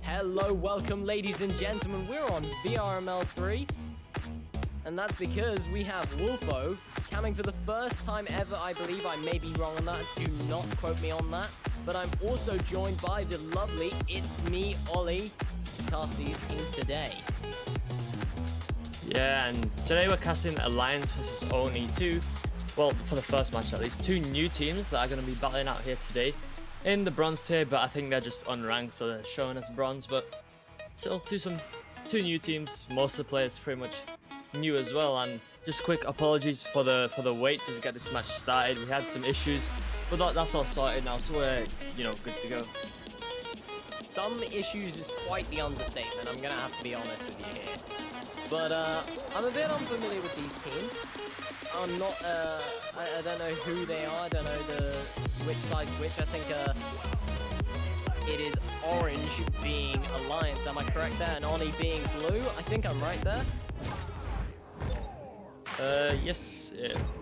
Hello, welcome ladies and gentlemen, we're on VRML 3, and that's because we have Wolfo coming for the first time ever. I believe I may be wrong on that, do not quote me on that, but I'm also joined by the lovely It's Me, Ollie, to cast these teams today. Yeah, and today we're casting Alliance versus Oni 2, well, for the first match at least, two new teams that are going to be battling out here today in the bronze tier, but I think they're just unranked, so they're showing us bronze, but still two new teams. Most of the players pretty much new as well, and just quick apologies for the wait to get this match started. We had some issues, but that's all sorted now, so we're, good to go. Some issues is quite the understatement, I'm gonna have to be honest with you here. But I'm a bit unfamiliar with these teams. I'm not, I don't know who they are, I don't know which side's which. I think it is orange being Alliance, am I correct there? And Oni being blue, I think I'm right there? Yes,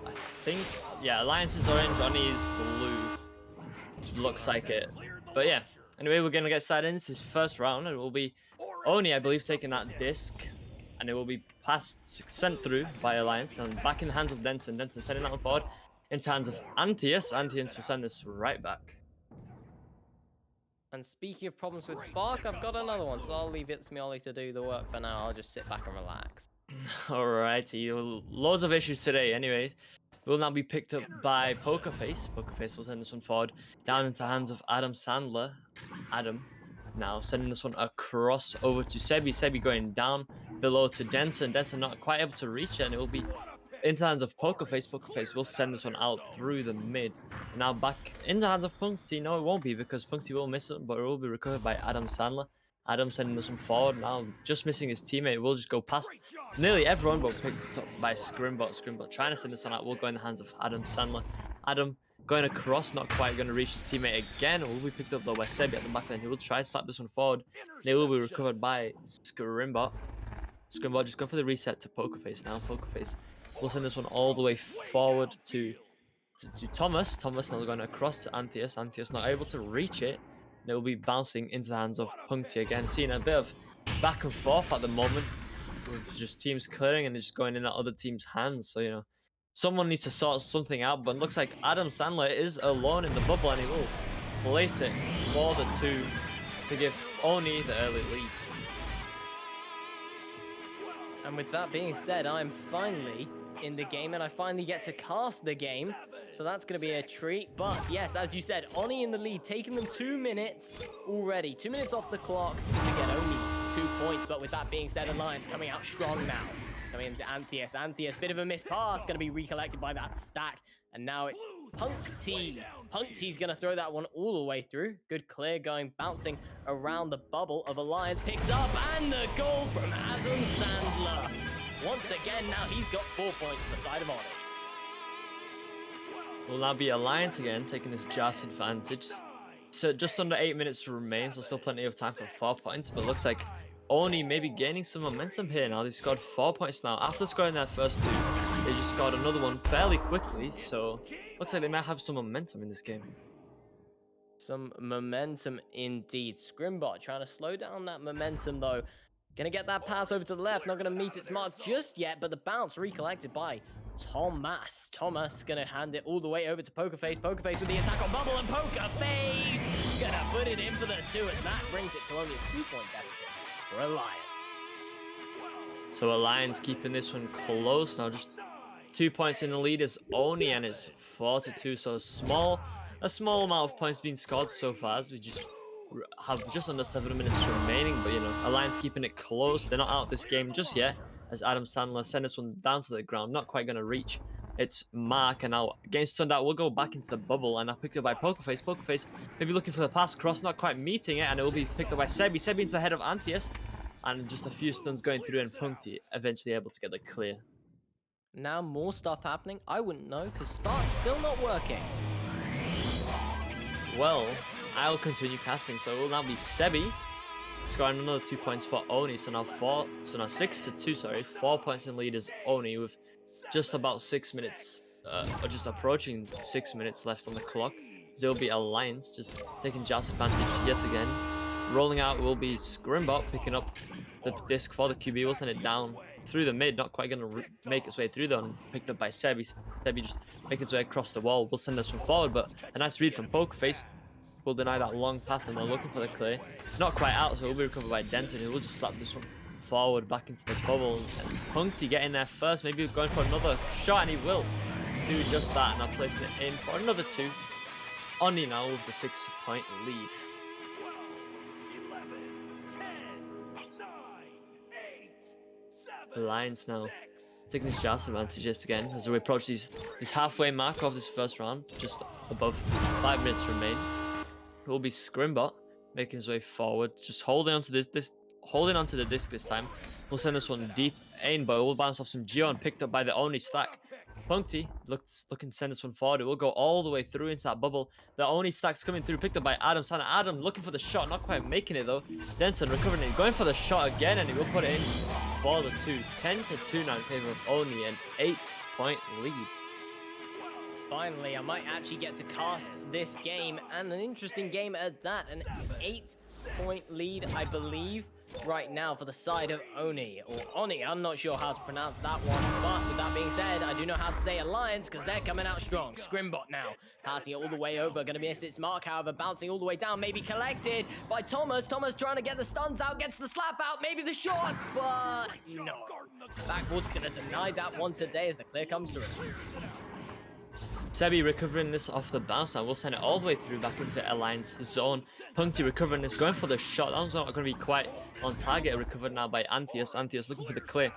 I think, yeah, Alliance is orange, Oni is blue. Looks like it. But yeah, anyway, we're gonna get started in. This is first round, and it will be Oni, I believe, taking that disc. And it will be sent through by Alliance, and back in the hands of Denson. Denson sending that one forward into hands of Antheus. Antheus will send this right back. And speaking of problems with Spark, I've got another one, so I'll leave It's Me, Ollie to do the work for now. I'll just sit back and relax. Alrighty, loads of issues today. Anyway, will now be picked up by Pokerface. Pokerface will send this one forward down into the hands of Adam Sandler. Adam now sending this one across over to Sebi. Sebi going down below to Denson. Denson not quite able to reach it, and it will be into the hands of Pokerface. Pokerface will send this one out through the mid. And now back in the hands of Punkty. No, it won't be, because Punkty will miss it, but it will be recovered by Adam Sandler. Adam sending this one forward. Now just missing his teammate. It will just go past nearly everyone, but picked up by Scrimbot. Scrimbot trying to send this one out. Will go in the hands of Adam Sandler. Adam going across, not quite going to reach his teammate again. It will be picked up though by Sebi at the back line. He will try to slap this one forward. They will be recovered by Scrimbot. Scrimbot just going for the reset to Pokerface now. Pokerface will send this one all the way forward to Thomas. Thomas now going across to Antheus. Antheus not able to reach it. And it will be bouncing into the hands of Punkty again. Seeing a bit of back and forth at the moment, with just teams clearing and just going in that other team's hands. So, someone needs to sort something out, but it looks like Adam Sandler is alone in the bubble, and he will place it for the 2 to give Oni the early lead. And with that being said, I'm finally in the game, and I finally get to cast the game, so that's going to be a treat. But yes, as you said, Oni in the lead, taking them 2 minutes already. 2 minutes off the clock to get only 2 points. But with that being said, Alliance coming out strong now. Coming into Antheus. Antheus, bit of a missed pass, going to be recollected by that stack. And now it's Punkty. Punkty's going to throw that one all the way through. Good clear going, bouncing around the bubble of Alliance. Picked up, and the goal from Adam Sandler. Once again, now he's got 4 points on the side of Oni. Will now be Alliance again, taking this Joust advantage. So just under 8 minutes remain, so still plenty of time for 4 points. But looks like Oni maybe gaining some momentum here now. They've scored 4 points now. After scoring their first 2, they just scored another one fairly quickly. So looks like they might have some momentum in this game. Some momentum indeed. Scrimbot trying to slow down that momentum though. Gonna get that pass over to the left. Not gonna meet its mark just yet, but the bounce recollected by Thomas. Thomas gonna hand it all the way over to Pokerface. Pokerface with the attack on bubble, and Pokerface gonna put it in for the 2, and that brings it to only a 2-point deficit for Alliance. So Alliance keeping this one close now. Just 2 points in the lead is Oni, and it's 4-2. So a small amount of points being scored so far, as we just have just under 7 minutes remaining. But you know, Alliance keeping it close. They're not out this game just yet, as Adam Sandler sent this one down to the ground, not quite going to reach its mark. And now getting stunned out, we'll go back into the bubble, and now picked up by Pokerface. Pokerface maybe looking for the pass across, not quite meeting it, and it will be picked up by Sebi. Sebi into the head of Antheus, and just a few stuns going through, and Punkty eventually able to get the clear. Now more stuff happening. I wouldn't know, because Spark's still not working. Well, I'll continue casting, so it will now be Sebi scoring another 2 points for Oni. So now 6-2, sorry. 4 points in lead is Oni with just about 6 minutes, or just approaching 6 minutes left on the clock. There will be Alliance just taking Joust advantage yet again. Rolling out will be Scrimbot picking up the disc for the QB. We'll send it down through the mid, not quite going to make its way through though, and picked up by Sebi. Sebi just making its way across the wall. We'll send this one forward, but a nice read from Pokerface will deny that long pass, and they're looking for the clear. Not quite out, so it will be recovered by Denton, who will just slap this one forward back into the bubble. And Punkty getting there first, maybe going for another shot, and he will do just that, and now placing it in for another 2. Oni now with the 6-point lead. 12, 11, 10, 9, 8, 7, Alliance now 6. taking this Joust advantage yet again as we approach this halfway mark of this first round, just above 5 minutes remain. It will be Scrimbot making his way forward, just holding onto holding onto the disc this time. We'll send this one deep in, but it will bounce off some Geo and picked up by the Oni stack. Punkty looking to send this one forward. It will go all the way through into that bubble. The Oni stack's coming through, picked up by Adam Sandler. Adam looking for the shot, not quite making it though. Denson recovering it, going for the shot again, and he will put it in for the 2. 10-2 now in favor of Oni, an 8-point lead. Finally, I might actually get to cast this game, and an interesting game at that. An 8-point lead, I believe, right now for the side of Oni, or Oni. I'm not sure how to pronounce that one, but with that being said, I do know how to say Alliance, because they're coming out strong. Scrimbot now, passing it all the way over, gonna miss its mark, however, bouncing all the way down, maybe collected by Thomas. Thomas trying to get the stuns out, gets the slap out, maybe the shot, but no. Backwards gonna deny that one today as the clear comes through. Sebi recovering this off the bounce now. We'll send it all the way through back into Alliance zone. Punkty recovering this, going for the shot. That one's not going to be quite on target. Recovered now by Antheus. Antheus looking for the clear.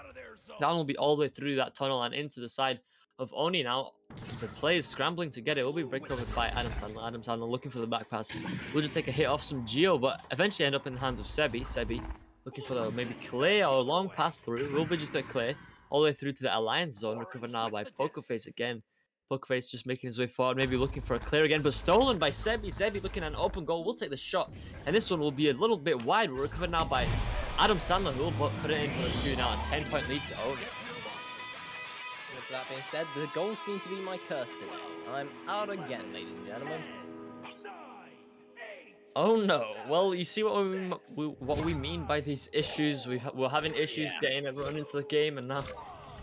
That one will be all the way through that tunnel and into the side of Oni now. The play is scrambling to get it. It will be recovered by Adam Sandler. Adam Sandler looking for the back pass. We'll just take a hit off some Geo, but eventually end up in the hands of Sebi. Sebi looking for the maybe clear or long pass through. Will be just a clear all the way through to the Alliance zone. Recovered now by Pokerface again. Pokerface just making his way forward, maybe looking for a clear again, but stolen by Sebi. Sebi looking at an open goal. We'll take the shot, and this one will be a little bit wide. We're recovered now by Adam Sandler, who will put it in for the 2 now. A 10-point lead to Oni. With that being said, the goals seem to be my curse today. I'm out again, ladies and gentlemen. Oh no! Well, you see what we mean by these issues. We're having issues getting everyone into the game, and now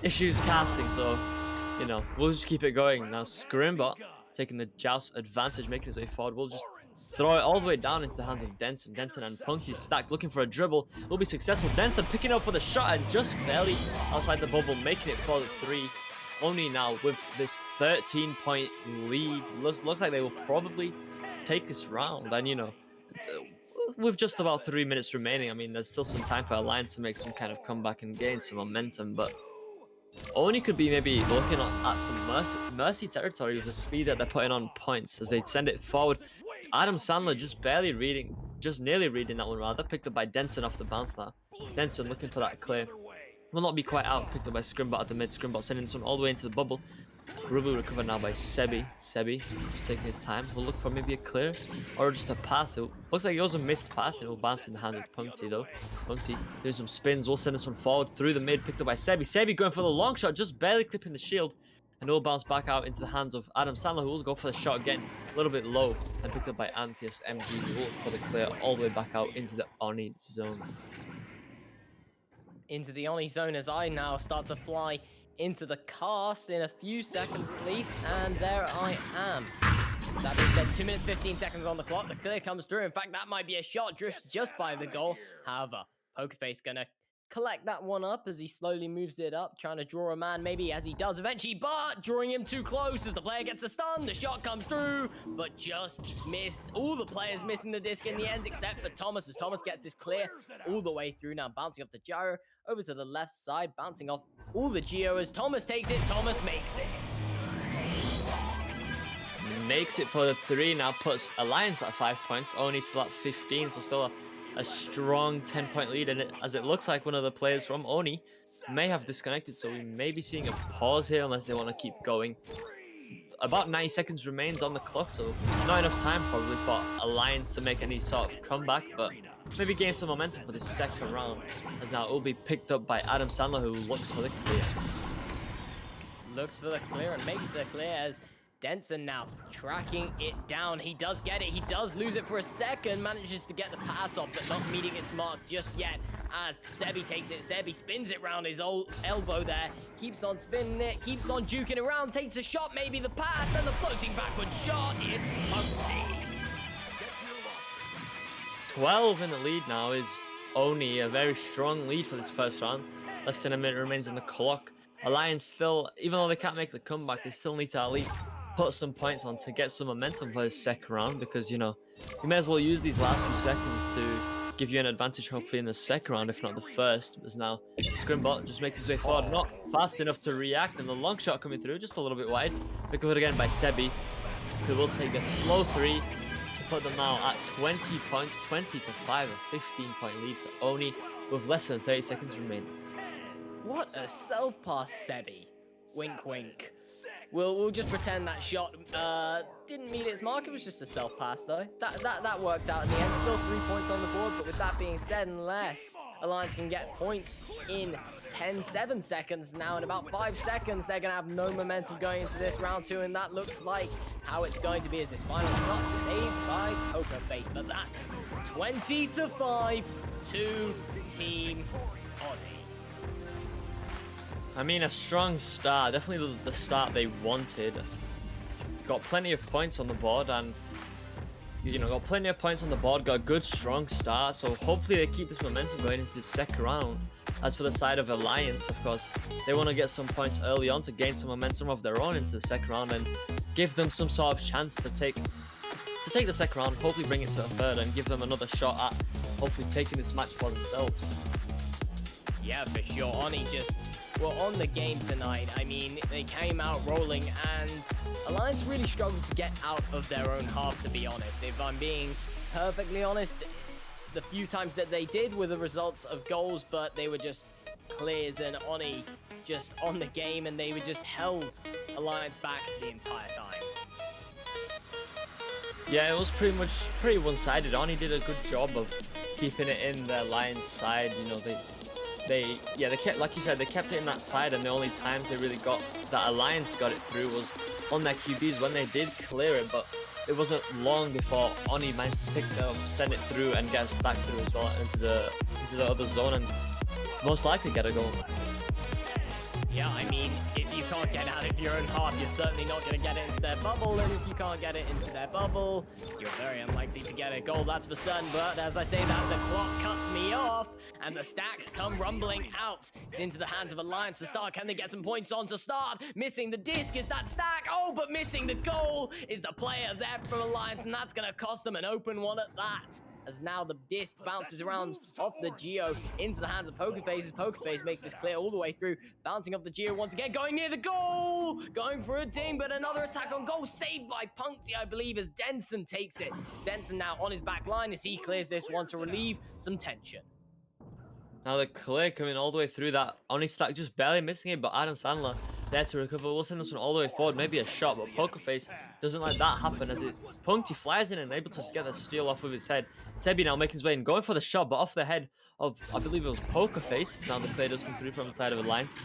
issues casting. So, you know, we'll just keep it going. Now Scrimbot taking the Joust advantage, making his way forward. We'll just throw it all the way down into the hands of Denson. Denson and Punkty stacked, looking for a dribble. Will be successful. Denson picking up for the shot and just barely outside the bubble, making it for the 3. Oni now with this 13-point lead. Looks like they will probably take this round. And, you know, with just about 3 minutes remaining, I mean, there's still some time for Alliance to make some kind of comeback and gain some momentum. But Oni could be maybe looking at some mercy territory with the speed that they're putting on points as they send it forward. Adam Sandler just nearly reading that one rather, picked up by Denson off the bounce now. Denson looking for that clear. Will not be quite out, picked up by Scrimbot at the mid. Scrimbot sending this one all the way into the bubble. Rubu recovered now by Sebi. Sebi just taking his time. We'll look for maybe a clear or just a pass. It looks like he was a missed pass and it will bounce in the hand of Punkty though. Punkty doing some spins. We'll send this one forward through the mid, picked up by Sebi. Sebi going for the long shot, just barely clipping the shield. And it will bounce back out into the hands of Adam Sandler, who will go for the shot again, a little bit low, and picked up by Antheus MG, who will look for the clear all the way back out into the Oni zone. Into the Oni zone as I now start to fly into the cast in a few seconds at least, and there I am. That being said, 2 minutes 15 seconds on the clock. The clear comes through. In fact, that might be a shot drifts just by the goal. However, Pokerface gonna collect that one up as he slowly moves it up, trying to draw a man maybe as he does eventually, but drawing him too close as the player gets a stun. The shot comes through, but just missed. All the players missing the disc in the end except for Thomas, as Thomas gets this clear all the way through, now bouncing off the gyro over to the left side, bouncing off all the geo as Thomas takes it. Thomas makes it. Makes it for the 3, now puts Alliance at 5 points, Oni still at 15, so still a strong 10-point lead, and as it looks like one of the players from Oni may have disconnected, so we may be seeing a pause here unless they want to keep going. About 90 seconds remains on the clock, so not enough time probably for Alliance to make any sort of comeback, but maybe gain some momentum for this second round, as now it will be picked up by Adam Sandler, who looks for the clear. Looks for the clear and makes the clear as Denson now tracking it down. He does get it. He does lose it for a second. Manages to get the pass off, but not meeting its mark just yet as Sebi takes it. Sebi spins it round his old elbow there. Keeps on spinning it. Keeps on juking around. Takes a shot. Maybe the pass and the floating backward shot. It's Punkty. 12 in the lead now is Oni. A very strong lead for this first round. Less than a minute remains on the clock. Alliance still, even though they can't make the comeback, they still need to at least put some points on to get some momentum for this second round, because, you know, you may as well use these last few seconds to give you an advantage hopefully in the second round, if not the first. As now Scrimbot just makes his way forward, not fast enough to react, and the long shot coming through just a little bit wide. Recovered again by Sebi, who will take a slow 3 to put them now at 20 points, 20 to 5, a 15-point lead to Oni with less than 30 seconds remaining. What a self-pass, Sebi. Wink, wink. We'll just pretend that shot didn't meet its mark. It was just a self-pass, though. That worked out in the end. Still 3 points on the board, but with that being said, unless Alliance can get points in 7 seconds now, in about 5 seconds, they're going to have no momentum going into this round 2, and that looks like how it's going to be as this final shot saved by Pokerface. But that's 20 to 5 to Team Oni. I mean, a strong start, definitely the start they wanted. Got plenty of points on the board, and got plenty of points on the board, got a good strong start, so hopefully they keep this momentum going into the second round. As for the side of Alliance, of course, they want to get some points early on to gain some momentum of their own into the second round and give them some sort of chance to take the second round, hopefully bring it to a third and give them another shot at hopefully taking this match for themselves. Yeah, for sure. Oni just were on the game tonight. I mean, they came out rolling, and Alliance really struggled to get out of their own half, to be honest. If I'm being perfectly honest, the few times that they did were the results of goals, but they were just clears, and Oni just on the game, and they were just held Alliance back the entire time. Yeah, it was pretty one-sided. Oni did a good job of keeping it in the Alliance side. They kept, like you said, they kept it in that side, and the only times they really got that Alliance got it through was on their QBs when they did clear it, but it wasn't long before Oni managed to pick it up, send it through, and get a stack through as well into the other zone, and most likely get a goal. Yeah, I mean, if you can't get out of your own half, you're certainly not going to get it into their bubble, and if you can't get it into their bubble, you're very unlikely to get a goal, that's for certain. But as I say that, the clock cuts me off, and the stacks come rumbling out. It's into the hands of Alliance to start. Can they get some points on to start? Missing the disc is that stack. Oh, but missing the goal is the player there from Alliance, and that's going to cost them an open one at that. as now the disc bounces around off the Geo into the hands of Pokerface as Pokerface makes this clear all the way through, bouncing off the Geo once again, going near the goal, going for a ding, but another attack on goal saved by Punkty, I believe, as Denson takes it. Denson now on his back line as he clears this one to relieve some tension. Now the clear coming all the way through that. Oni Stack just barely missing it, but Adam Sandler there to recover. We'll send this one all the way forward. Maybe a shot, but Pokerface doesn't let that happen as it Punkty flies in and able to get the steal off with his head. Sebi now making his way in, going for the shot, but off the head of, I believe it was Pokerface. Now the clear does come through from the side of the lines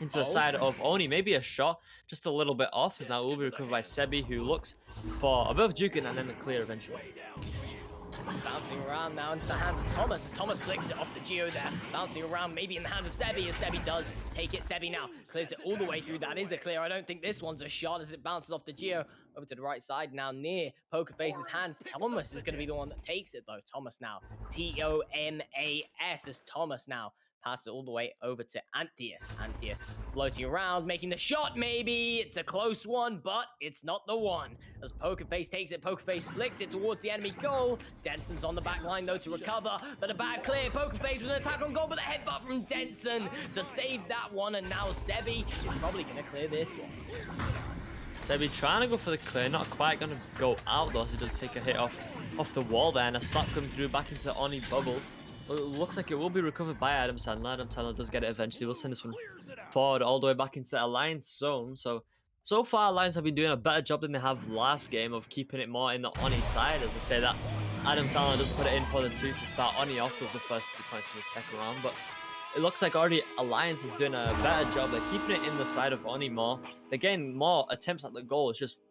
into the side of Oni. Maybe a shot, just a little bit off, as now it will be recovered by Sebi, who looks for a bit of juking and then the clear eventually. Bouncing around now into the hands of Thomas as Thomas flicks it off the Geo there. Bouncing around maybe in the hands of Sebi as Sebi does take it. Sebi now clears it all the way through. That is a clear. I don't think this one's a shot as it bounces off the Geo over to the right side now near Pokerface's hands. Thomas is going to be the one that takes it though. Thomas now. Tomas as Thomas now passes it all the way over to Antheus. Antheus floating around, making the shot maybe. It's a close one, but it's not the one. As Pokerface takes it, Pokerface flicks it towards the enemy goal. Denson's on the back line though to recover, but a bad clear. Pokerface with an attack on goal, but a headbutt from Denson to save that one. And now Sebi is probably going to clear this one. Sebi trying to go for the clear, not quite going to go out though, so he does take a hit off the wall there, and a slap coming through back into the Oni bubble. It looks like it will be recovered by Adam Sandler. Adam Sandler does get it eventually. We'll send this one forward all the way back into the Alliance zone. So far, Alliance have been doing a better job than they have last game of keeping it more in the Oni side. As I say that, Adam Sandler does put it in for the 2 to start Oni off with the first 2 points in the second round. But it looks like already Alliance is doing a better job. They're keeping it in the side of Oni more. They're getting more attempts at the goal. It's just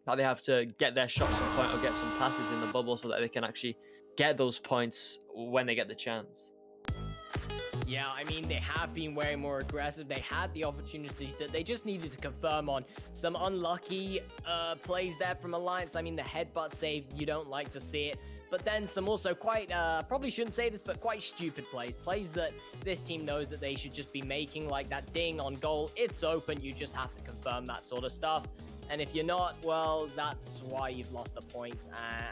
that they have to get their shots on point or get some passes in the bubble so that they can actually get those points when they get the chance. Yeah, I mean, they have been way more aggressive. They had the opportunities that they just needed to confirm on. Some unlucky plays there from Alliance. I mean, the headbutt save, you don't like to see it. But then some also quite, probably shouldn't say this, but quite stupid plays. Plays that this team knows that they should just be making, like that ding on goal. It's open, you just have to confirm that sort of stuff. And if you're not, well, that's why you've lost the points.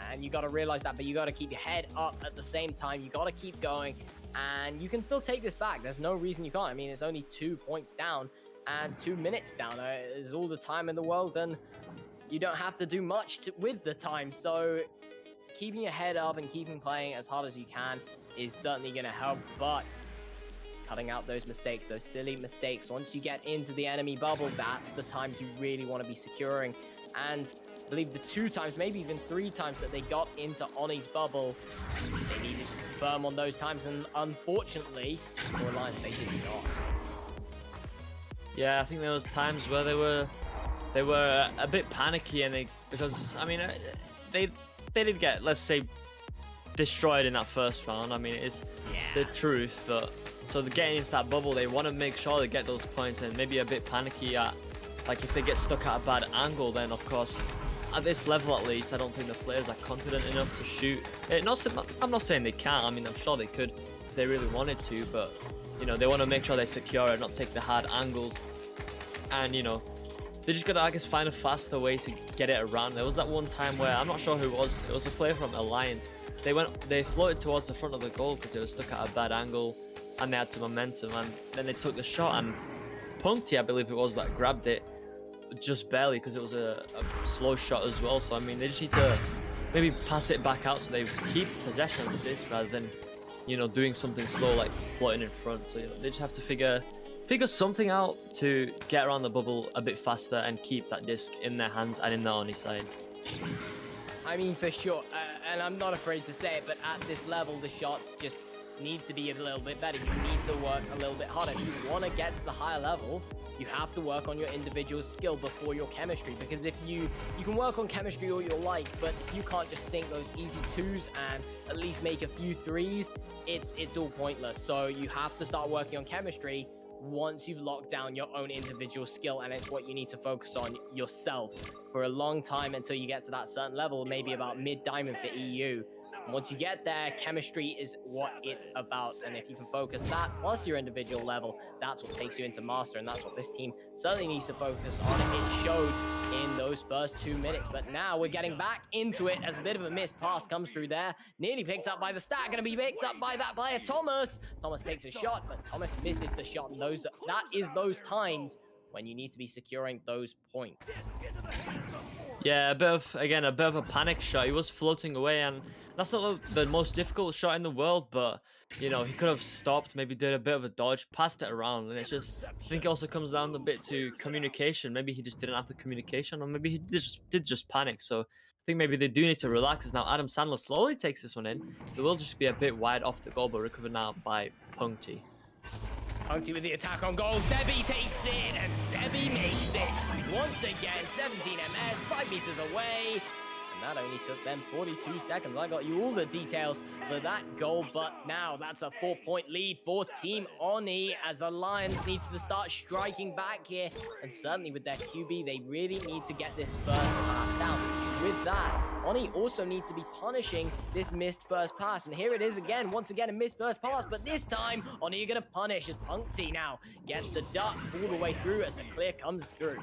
And you got to realize that, but you got to keep your head up at the same time. You got to keep going, and you can still take this back. There's no reason you can't. I mean, it's only 2 points down and 2 minutes down. There's all the time in the world, and you don't have to do much with the time. So keeping your head up and keeping playing as hard as you can is certainly going to help. But cutting out those mistakes, those silly mistakes. Once you get into the enemy bubble, that's the times you really want to be securing. And I believe the 2 times, maybe even 3 times that they got into Oni's bubble, they needed to confirm on those times. And unfortunately, for Alliance, they did not. Yeah, I think there was times where they were a bit panicky, and because I mean they did get, let's say, destroyed in that first round. I mean, it is the truth, but so they're getting into that bubble, they want to make sure they get those points, and maybe a bit panicky at, like, if they get stuck at a bad angle, then of course at this level at least I don't think the players are confident enough to shoot. I'm not saying they can't. I mean, I'm sure they could if they really wanted to, but you know, they want to make sure they secure it, not take the hard angles, and you know, they just gotta, I guess, find a faster way to get it around. There was that one time where I'm not sure who it was a player from Alliance. They floated towards the front of the goal because they were stuck at a bad angle and they had some momentum, and then they took the shot, and Punkty, I believe it was, that grabbed it just barely because it was a slow shot as well. So I mean, they just need to maybe pass it back out so they keep possession of this rather than, you know, doing something slow like floating in front. So you know, they just have to figure something out to get around the bubble a bit faster and keep that disc in their hands and in their Oni side. I mean, for sure, and I'm not afraid to say it, but at this level, the shots just need to be a little bit better. You need to work a little bit harder. If you want to get to the higher level, you have to work on your individual skill before your chemistry, because if you can work on chemistry all you like, but if you can't just sink those easy 2s and at least make a few 3s, it's all pointless. So you have to start working on chemistry once you've locked down your own individual skill, and it's what you need to focus on yourself for a long time until you get to that certain level, maybe about mid-diamond for EU. And once you get there, chemistry is what it's about. And if you can focus that plus your individual level, that's what takes you into master. And that's what this team certainly needs to focus on. It showed in those first 2 minutes. But now we're getting back into it as a bit of a missed pass comes through there. Nearly picked up by the Stat. Going to be picked up by that player, Thomas. Thomas takes a shot, but Thomas misses the shot. And that is those times when you need to be securing those points. Yeah, a bit of a panic shot. He was floating away, and that's not the most difficult shot in the world, but you know, he could have stopped, maybe did a bit of a dodge, passed it around, and it's just, I think it also comes down a bit to communication. Maybe he just didn't have the communication, or maybe he did just panic. So I think maybe they do need to relax. As now Adam Sandler slowly takes this one in. It will just be a bit wide off the goal, but recovered now by Punkty. Punkty with the attack on goal. Sebi takes it, and Sebi makes it. Once again, 17 MS, 5 meters away. And that only took them 42 seconds. I got you all the details for that goal, but now that's a 4-point lead for Team Oni as Alliance needs to start striking back here. And certainly with their QB, they really need to get this first pass down. With that, Oni also needs to be punishing this missed first pass. And here it is again, once again, a missed first pass. But this time, Oni are going to punish as Punkty now gets the duck all the way through as the clear comes through.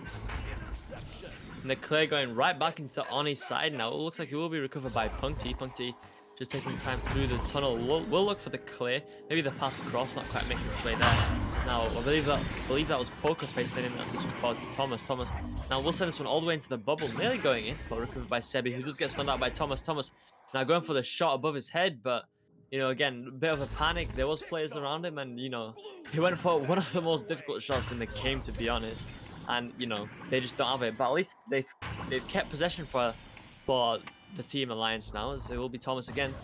And the clear going right back into Oni's side now. It looks like it will be recovered by Punkty. Punkty just taking time through the tunnel. We'll look for the clear. Maybe the pass across, not quite making its way there. Now, I believe that was Poker Face sending this one forward to Thomas. Thomas now will send this one all the way into the bubble, nearly going in, but recovered by Sebi, who does get stunned out by Thomas. Thomas now going for the shot above his head, but you know, again, a bit of a panic. There was players around him, and you know, he went for one of the most difficult shots in the game, to be honest. And you know, they just don't have it. But at least they've kept possession for the Team Alliance now. As it will be Thomas again,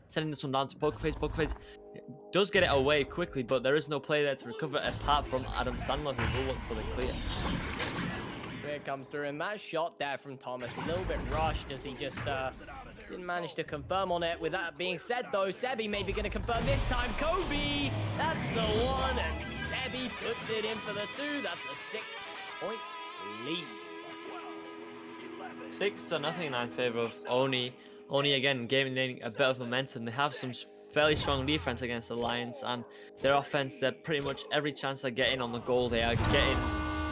sending this one down to Pokerface. Pokerface does get it away quickly, but there is no player there to recover it apart from Adam Sandler, who will look for the clear. Clear comes through, and that shot there from Thomas, a little bit rushed as he just didn't manage to confirm on it. With that being said, though, Sebi maybe going to confirm this time. Kobe, that's the one, and Sebi puts it in for the 2. That's a 6-point lead. 6-0 now in favor of Oni. Oni again gaining a bit of momentum. They have some fairly strong defense against Alliance, and their offense, they're pretty much every chance they're getting on the goal, they are getting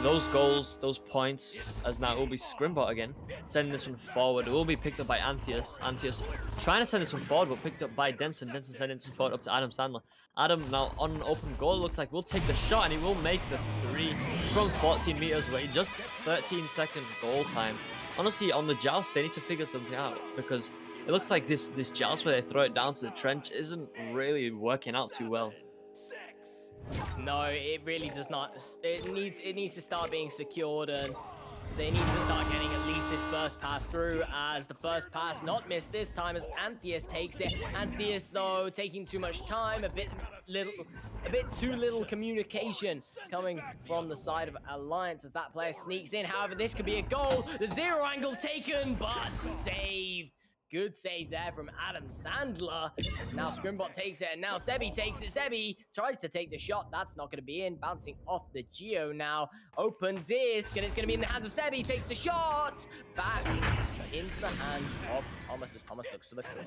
those goals, those points. As now it will be Scrimbot again, sending this one forward. It will be picked up by Antheus. Antheus trying to send this one forward, but picked up by Denson. Denson sending this one forward up to Adam Sandler. Adam now on an open goal. It looks like we'll take the shot, and he will make the 3 from 14 meters away. Just 13 seconds goal time. Honestly, on the joust, they need to figure something out, because it looks like this joust where they throw it down to the trench isn't really working out too well. No, it really does not. It needs to start being secured, and they need to start getting at least this first pass through, as the first pass not missed this time as Antheus takes it. Antheus, though, taking too much time, a bit too little communication coming from the side of Alliance as that player sneaks in. However, this could be a goal. The 0 angle taken, but saved. Good save there from Adam Sandler. Now Scrimbot takes it, and now Sebi takes it. Sebi tries to take the shot. That's not going to be in. Bouncing off the Geo now. Open disc, and it's going to be in the hands of Sebi. Takes the shot. Back into the hands of Thomas as Thomas looks for the clear.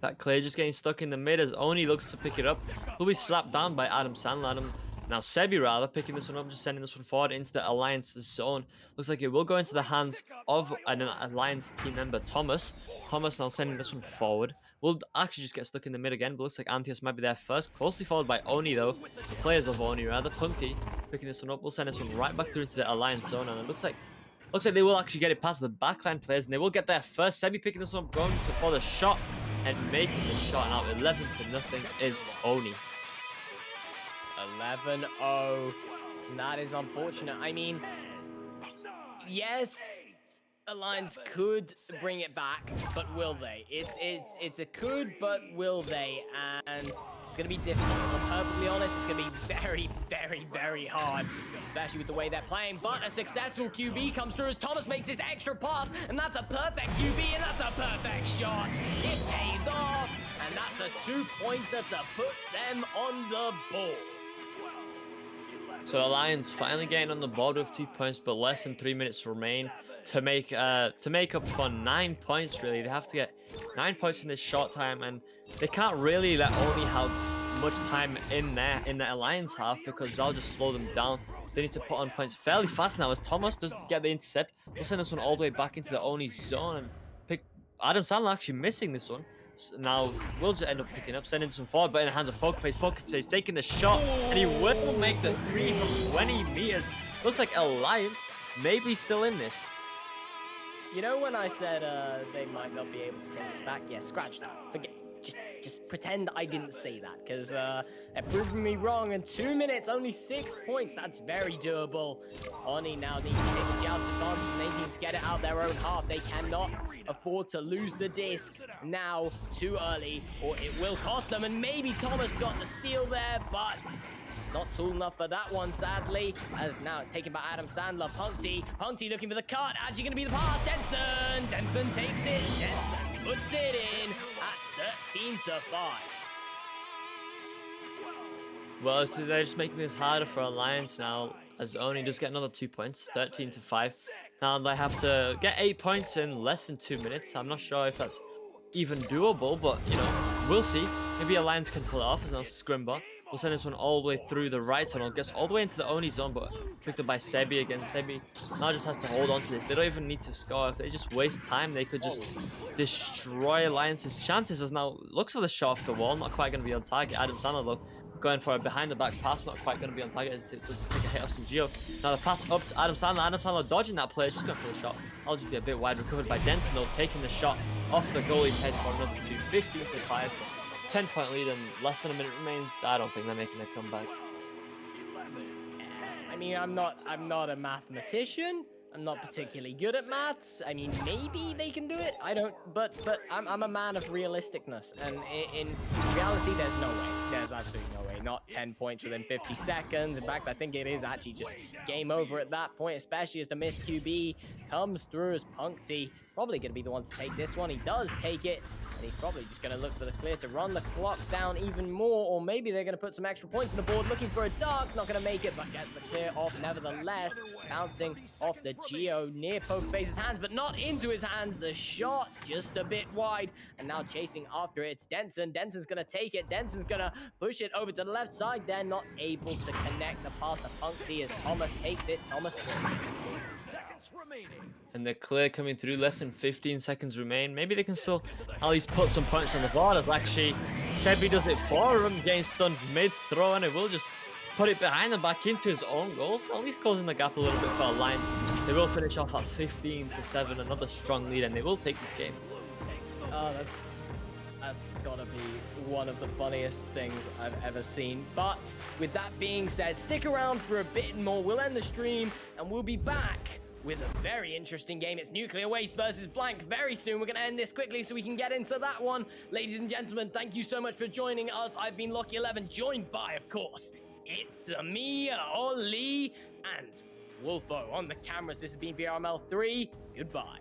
That clear just getting stuck in the mid as Oni looks to pick it up. He'll be slapped down by Adam Sandler. Now Sebi rather picking this one up, just sending this one forward into the Alliance zone. Looks like it will go into the hands of an Alliance team member, Thomas. Thomas now sending this one forward. Will actually just get stuck in the mid again, but looks like Antheus might be there first. Closely followed by Oni though. The players of Oni rather. Punkty picking this one up. We'll send this one right back through into the Alliance zone, and it looks like they will actually get it past the backline players, and they will get there first. Sebi picking this one up, going for the shot and making the shot. Now 11-0 is Oni. 11-0. That is unfortunate. I mean, yes, Alliance could bring it back, but will they? It's a could, but will they? And it's going to be difficult. I'm perfectly honest, it's going to be very, very, very hard, especially with the way they're playing. But a successful QB comes through as Thomas makes his extra pass, and that's a perfect QB, and that's a perfect shot. It pays off, and that's a 2-pointer to put them on the board. So Alliance finally getting on the board with 2 points, but less than 3 minutes remain. to make up for 9 points. Really, they have to get 9 points in this short time, and they can't really let Oni have much time in their alliance half because they'll just slow them down. They need to put on points fairly fast now as Thomas does get the intercept. We'll send this one all the way back into the Oni zone and pick Adam Sandler actually missing this one. So now we'll just end up picking up, sending this one forward, but in the hands of Pokerface. Pokerface taking the shot, and he will make the 3 from 20 meters. Looks like Alliance maybe still in this. You know when I said they might not be able to take this back? Yeah, scratch that. Forget. Just pretend I didn't say that, because they're proving me wrong. In 2 minutes, only 6 points. That's very doable. Oni now needs to take the joust advantage, and they need to get it out their own half. They cannot afford to lose the disc now too early, or it will cost them. And maybe Thomas got the steal there, but not tall enough for that one, sadly, as now it's taken by Adam Sandler. Punkty looking for the cut, actually going to be the pass. Denson takes it. Denson puts it in. That's 13-5. Well, so they're just making this harder for Alliance now, as Oni does get another 2 points, 13-5. Now they have to get 8 points in less than 2 minutes. I'm not sure if that's even doable, but, you know, we'll see. Maybe Alliance can pull it off as now Scrimba. We'll send this one all the way through the right tunnel. Gets all the way into the Oni zone, but picked up by Sebi again. Sebi now just has to hold on to this. They don't even need to score. If they just waste time, they could just destroy Alliance's chances. As now looks for the shot off the wall. Not quite going to be on target. Adam Sandler, though, going for a behind-the-back pass. Not quite going to be on target as it does take a hit off some Geo. Now the pass up to Adam Sandler. Adam Sandler dodging that play. Just going for the shot. I'll just be a bit wide. Recovered by Denson, though, taking the shot off the goalie's head for another 2. 15-5. 10-point lead and less than a minute remains. I don't think they're making a comeback. I mean, I'm not a mathematician. I'm not particularly good at maths. I mean, maybe they can do it. I don't, but I'm a man of realisticness, and in reality, there's no way. There's absolutely no way. Not 10 points within 50 seconds. In fact, I think it is actually just game over at that point, especially as the missed QB comes through as Punkty. Probably going to be the one to take this one. He does take it. And he's probably just going to look for the clear to run the clock down even more, or maybe they're going to put some extra points on the board, looking for a duck. Not going to make it, but gets the clear off nevertheless. Bouncing off the Geo near Pokerface's hands, but not into his hands. The shot just a bit wide, and now chasing after it, it's Denson. Denson's going to take it. Denson's going to push it over to the left side. They're not able to connect the pass to Punkty as Thomas takes it. Thomas and the clear coming through, less than 15 seconds remain. Maybe they can still at least put some points on the board, as actually Sebi does it for him, getting stunned mid-throw, and it will just put it behind and back into his own goal. So at least closing the gap a little bit for Alliance. They will finish off at 15-7, another strong lead, and they will take this game. Oh, that's gotta be one of the funniest things I've ever seen. But with that being said, stick around for a bit more. We'll end the stream, and we'll be back with a very interesting game. It's Nuclear Waste versus Blank very soon. We're going to end this quickly so we can get into that one. Ladies and gentlemen, thank you so much for joining us. I've been Lucky11, joined by, of course, it's me, Ollie, and Wolfo on the cameras. This has been VRML 3. Goodbye.